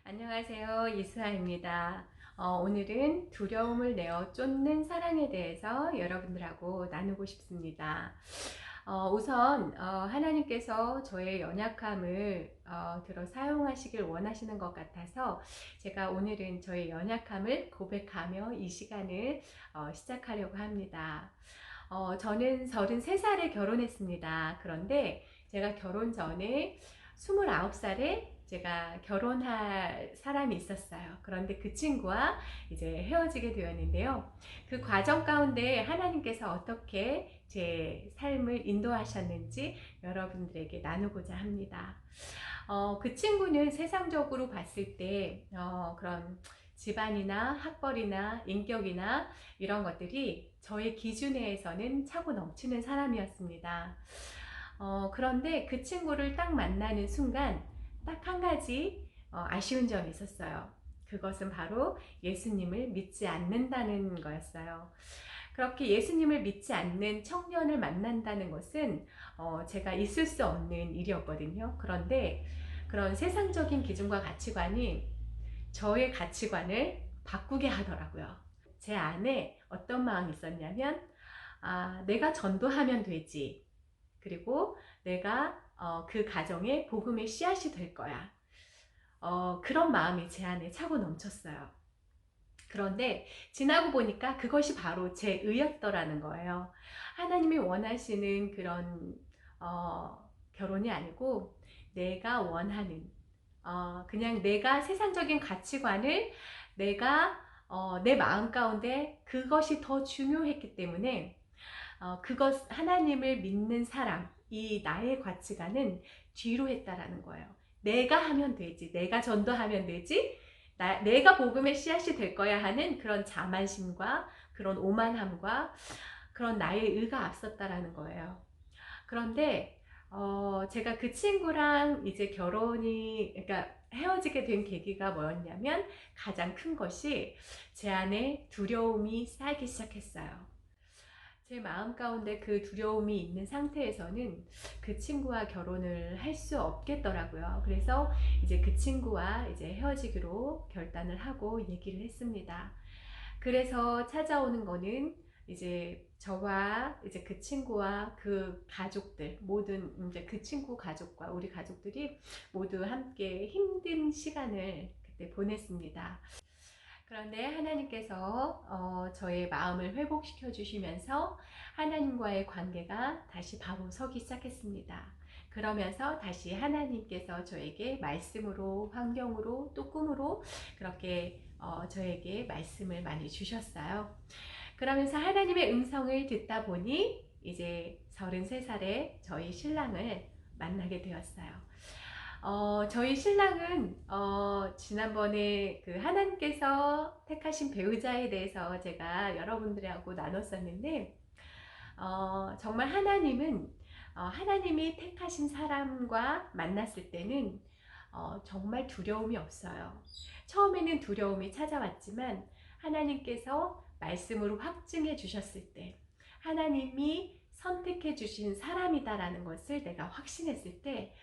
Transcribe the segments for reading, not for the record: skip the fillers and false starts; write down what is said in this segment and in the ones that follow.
안녕하세요. 이수아입니다. 오늘은 두려움을 내어 쫓는 사랑에 대해서 여러분들하고 나누고 싶습니다. 우선 하나님께서 저의 연약함을 들어 사용하시길 원하시는 것 같아서 제가 오늘은 저의 연약함을 고백하며 이 시간을 시작하려고 합니다. 저는 33살에 결혼했습니다. 그런데 제가 결혼 전에 29살에 제가 결혼할 사람이 있었어요. 그런데 그 친구와 이제 헤어지게 되었는데요. 그 과정 가운데 하나님께서 어떻게 제 삶을 인도하셨는지 여러분들에게 나누고자 합니다. 그 친구는 세상적으로 봤을 때 그런 집안이나 학벌이나 인격이나 이런 것들이 저의 기준에서는 차고 넘치는 사람이었습니다. 그런데 그 친구를 딱 만나는 순간 딱 한 가지 아쉬운 점이 있었어요. 그것은 바로 예수님을 믿지 않는다는 거였어요. 그렇게 예수님을 믿지 않는 청년을 만난다는 것은 제가 있을 수 없는 일이었거든요. 그런데 그런 세상적인 기준과 가치관이 저의 가치관을 바꾸게 하더라고요. 제 안에 어떤 마음이 있었냐면, 내가 전도하면 되지. 그리고 내가 그 가정에 복음의 씨앗이 될 거야. 그런 마음이 제 안에 차고 넘쳤어요. 그런데 지나고 보니까 그것이 바로 제 의였더라는 거예요. 하나님이 원하시는 그런 결혼이 아니고 내가 원하는 그냥 내가 세상적인 가치관을 내가 내 마음 가운데 그것이 더 중요했기 때문에 그것 하나님을 믿는 사람 이 나의 가치관은 뒤로 했다라는 거예요. 내가 하면 되지, 내가 전도하면 되지, 내가 복음의 씨앗이 될 거야 하는 그런 자만심과 그런 오만함과 그런 나의 의가 앞섰다라는 거예요. 그런데 제가 그 친구랑 이제 그러니까 헤어지게 된 계기가 뭐였냐면 가장 큰 것이 제 안에 두려움이 쌓이기 시작했어요. 제 마음 가운데 그 두려움이 있는 상태에서는 그 친구와 결혼을 할 수 없겠더라고요. 그래서 이제 그 친구와 이제 헤어지기로 결단을 하고 얘기를 했습니다. 그래서 찾아오는 거는 이제 저와 이제 그 친구와 그 가족들 모든 이제 그 친구 가족과 우리 가족들이 모두 함께 힘든 시간을 그때 보냈습니다. 그런데 하나님께서 저의 마음을 회복시켜 주시면서 하나님과의 관계가 다시 바로 서기 시작했습니다. 그러면서 다시 하나님께서 저에게 말씀으로, 환경으로, 또 꿈으로 그렇게 저에게 말씀을 많이 주셨어요. 그러면서 하나님의 음성을 듣다 보니 이제 33살에 저희 신랑을 만나게 되었어요. 저희 신랑은 지난번에 그 하나님께서 택하신 배우자에 대해서 제가 여러분들하고 나눴었는데 정말 하나님은 하나님이 택하신 사람과 만났을 때는 정말 두려움이 없어요. 처음에는 두려움이 찾아왔지만 하나님께서 말씀으로 확증해 주셨을 때 하나님이 선택해 주신 사람이다라는 것을 내가 확신했을 때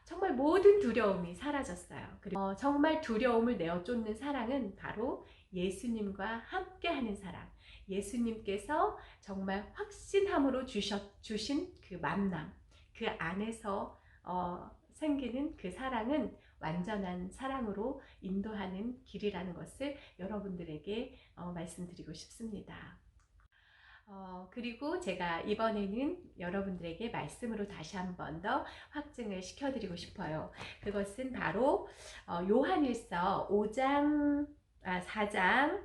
정말 모든 두려움이 사라졌어요. 그리고 정말 두려움을 내어 쫓는 사랑은 바로 예수님과 함께하는 사랑. 예수님께서 정말 확신함으로 주신 그 만남, 그 안에서 생기는 그 사랑은 완전한 사랑으로 인도하는 길이라는 것을 여러분들에게 말씀드리고 싶습니다. 그리고 제가 이번에는 여러분들에게 말씀으로 다시 한 번 더 확증을 시켜드리고 싶어요. 그것은 바로 요한일서 4장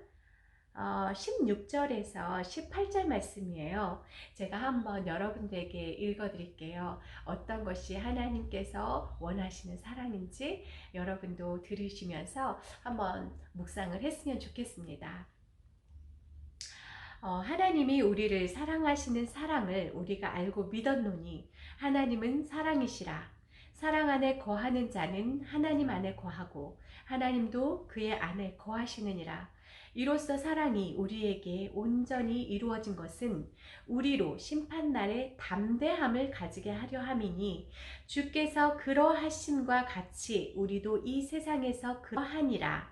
16절에서 18절 말씀이에요. 제가 한번 여러분들에게 읽어드릴게요. 어떤 것이 하나님께서 원하시는 사랑인지 여러분도 들으시면서 한번 묵상을 했으면 좋겠습니다. 하나님이 우리를 사랑하시는 사랑을 우리가 알고 믿었노니 하나님은 사랑이시라. 사랑 안에 거하는 자는 하나님 안에 거하고 하나님도 그의 안에 거하시느니라. 이로써 사랑이 우리에게 온전히 이루어진 것은 우리로 심판날에 담대함을 가지게 하려 함이니 주께서 그러하심과 같이 우리도 이 세상에서 그러하니라.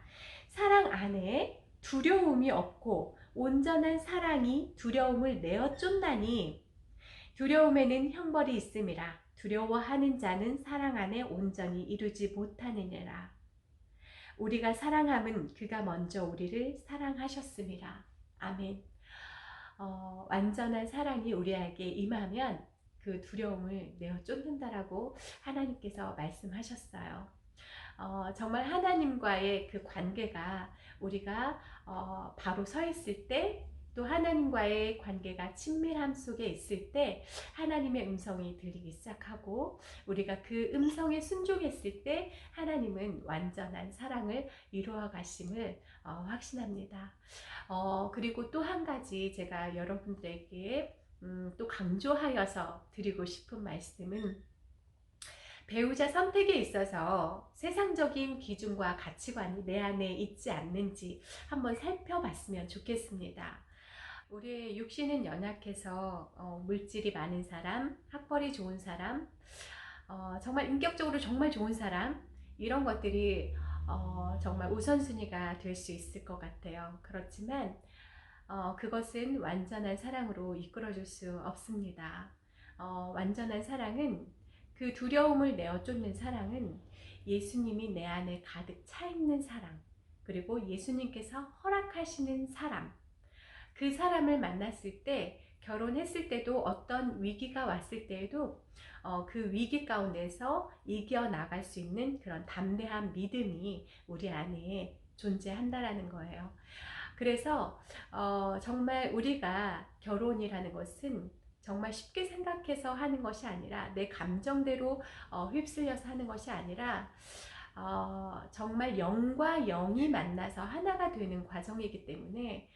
사랑 안에 두려움이 없고 온전한 사랑이 두려움을 내어 쫓나니 두려움에는 형벌이 있음이라. 두려워하는 자는 사랑 안에 온전히 이루지 못하느니라. 우리가 사랑함은 그가 먼저 우리를 사랑하셨음이라. 아멘. 완전한 사랑이 우리에게 임하면 그 두려움을 내어 쫓는다라고 하나님께서 말씀하셨어요. 정말 하나님과의 그 관계가 우리가 바로 서 있을 때, 또 하나님과의 관계가 친밀함 속에 있을 때 하나님의 음성이 들리기 시작하고, 우리가 그 음성에 순종했을 때 하나님은 완전한 사랑을 이루어 가심을 확신합니다. 그리고 또 한 가지 제가 여러분들에게 또 강조하여서 드리고 싶은 말씀은, 배우자 선택에 있어서 세상적인 기준과 가치관이 내 안에 있지 않는지 한번 살펴봤으면 좋겠습니다. 우리의 육신은 연약해서 물질이 많은 사람, 학벌이 좋은 사람, 정말 인격적으로 정말 좋은 사람, 이런 것들이 정말 우선순위가 될 수 있을 것 같아요. 그렇지만 그것은 완전한 사랑으로 이끌어줄 수 없습니다. 완전한 사랑은, 그 두려움을 내어 쫓는 사랑은 예수님이 내 안에 가득 차 있는 사랑, 그리고 예수님께서 허락하시는 사람, 그 사람을 만났을 때, 결혼했을 때도 어떤 위기가 왔을 때에도 그 위기 가운데서 이겨나갈 수 있는 그런 담대한 믿음이 우리 안에 존재한다라는 거예요. 그래서 정말 우리가 결혼이라는 것은 정말 쉽게 생각해서 하는 것이 아니라, 내 감정대로 휩쓸려서 하는 것이 아니라 정말 영과 영이 만나서 하나가 되는 과정이기 때문에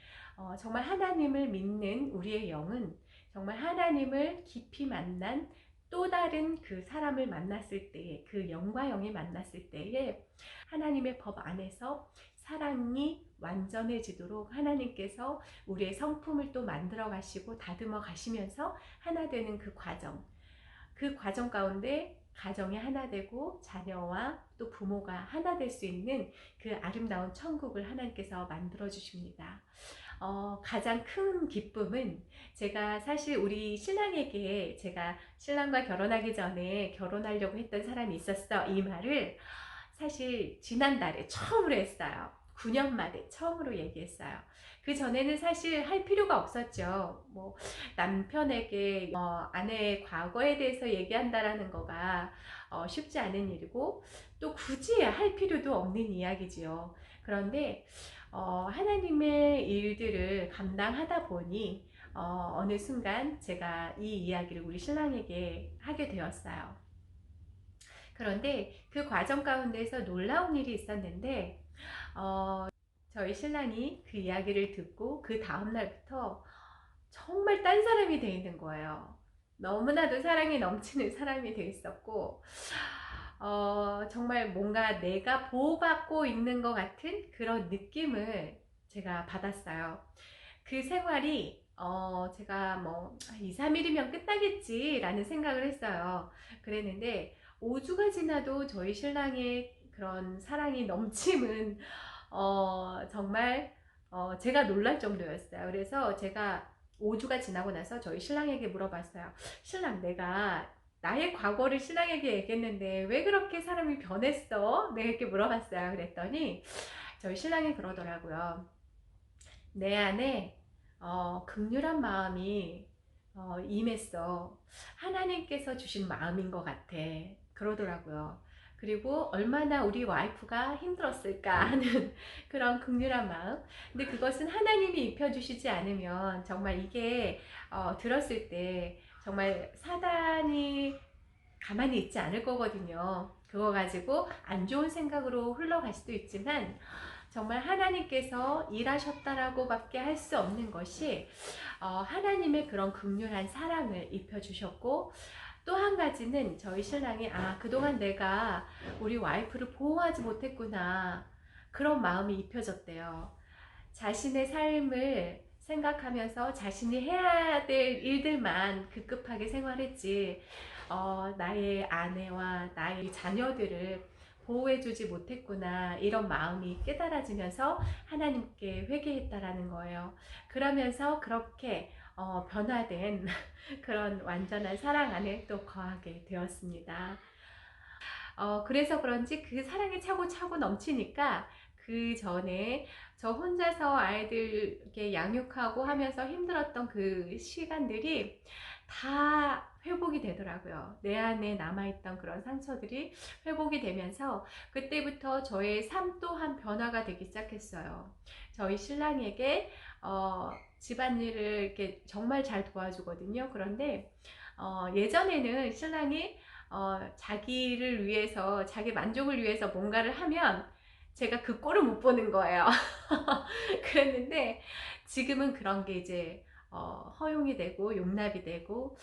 정말 하나님을 믿는 우리의 영은 정말 하나님을 깊이 만난 또 다른 그 사람을 만났을 때에, 그 영과 영이 만났을 때에 하나님의 법 안에서 사랑이 완전해지도록 하나님께서 우리의 성품을 또 만들어 가시고 다듬어 가시면서 하나 되는 그 과정 가운데 가정이 하나 되고 자녀와 또 부모가 하나 될 수 있는 그 아름다운 천국을 하나님께서 만들어 주십니다. 가장 큰 기쁨은, 제가 사실 우리 신랑에게, 제가 신랑과 결혼하기 전에 결혼하려고 했던 사람이 있었어, 이 말을 사실 지난달에 처음으로 했어요. 9년 만에 처음으로 얘기했어요. 그 전에는 사실 할 필요가 없었죠. 뭐 남편에게 아내의 과거에 대해서 얘기한다라는 거가 쉽지 않은 일이고, 또 굳이 할 필요도 없는 이야기지요. 그런데 하나님의 일들을 감당하다 보니 어느 순간 제가 이 이야기를 우리 신랑에게 하게 되었어요. 그런데 그 과정 가운데서 놀라운 일이 있었는데, 저희 신랑이 그 이야기를 듣고 그 다음날부터 정말 딴 사람이 돼 있는 거예요. 너무나도 사랑이 넘치는 사람이 돼 있었고, 정말 뭔가 내가 보호받고 있는 것 같은 그런 느낌을 제가 받았어요. 그 생활이 제가 뭐 2, 3일이면 끝나겠지 라는 생각을 했어요. 그랬는데 5주가 지나도 저희 신랑의 그런 사랑이 넘침은 정말 제가 놀랄 정도였어요. 그래서 제가 5주가 지나고 나서 저희 신랑에게 물어봤어요. 신랑, 내가 나의 과거를 신랑에게 얘기했는데 왜 그렇게 사람이 변했어? 내가 이렇게 물어봤어요. 그랬더니 저희 신랑이 그러더라고요. 내 안에 극률한 마음이 임했어. 하나님께서 주신 마음인 것 같아. 그러더라고요. 그리고 얼마나 우리 와이프가 힘들었을까 하는 그런 극률한 마음. 근데 그것은 하나님이 입혀주시지 않으면 정말 이게 들었을 때 정말 사단이 가만히 있지 않을 거거든요. 그거 가지고 안 좋은 생각으로 흘러갈 수도 있지만, 정말 하나님께서 일하셨다라고 밖에 할 수 없는 것이 하나님의 그런 극률한 사랑을 입혀주셨고, 또 한 가지는 저희 신랑이 그동안 내가 우리 와이프를 보호하지 못했구나. 그런 마음이 입혀졌대요. 자신의 삶을 생각하면서 자신이 해야 될 일들만 급급하게 생활했지, 나의 아내와 나의 자녀들을 보호해주지 못했구나, 이런 마음이 깨달아지면서 하나님께 회개했다라는 거예요. 그러면서 그렇게 변화된 그런 완전한 사랑 안에 또 거하게 되었습니다. 그래서 그런지 그 사랑이 차고 넘치니까 그 전에 저 혼자서 아이들 이렇게 양육하고 하면서 힘들었던 그 시간들이 다 회복이 되더라고요. 내 안에 남아있던 그런 상처들이 회복이 되면서 그때부터 저의 삶 또한 변화가 되기 시작했어요. 저희 신랑에게 집안일을 이렇게 정말 잘 도와주거든요. 그런데 예전에는 신랑이 자기를 위해서, 자기 만족을 위해서 뭔가를 하면 제가 그 꼴을 못 보는 거예요. 그랬는데 지금은 그런 게 이제 허용이 되고 용납이 되고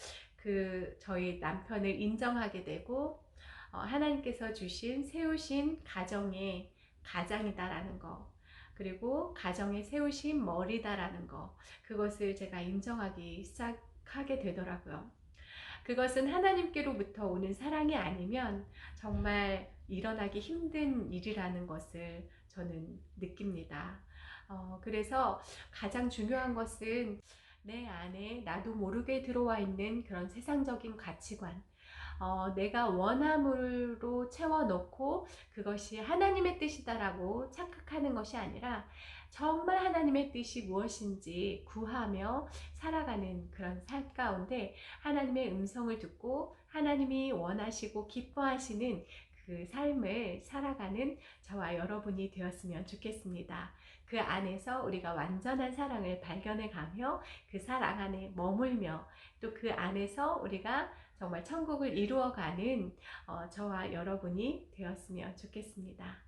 저희 남편을 인정하게 되고 하나님께서 주신 세우신 가정의 가장이다라는 거, 그리고 가정에 세우신 머리다라는 거, 그것을 제가 인정하기 시작하게 되더라고요. 그것은 하나님께로부터 오는 사랑이 아니면 정말 일어나기 힘든 일이라는 것을 저는 느낍니다. 그래서 가장 중요한 것은 내 안에 나도 모르게 들어와 있는 그런 세상적인 가치관, 내가 원함으로 채워놓고 그것이 하나님의 뜻이다라고 착각하는 것이 아니라 정말 하나님의 뜻이 무엇인지 구하며 살아가는 그런 삶 가운데 하나님의 음성을 듣고 하나님이 원하시고 기뻐하시는 그 삶을 살아가는 저와 여러분이 되었으면 좋겠습니다. 그 안에서 우리가 완전한 사랑을 발견해 가며 그 사랑 안에 머물며 또 그 안에서 우리가 정말 천국을 이루어가는 저와 여러분이 되었으면 좋겠습니다.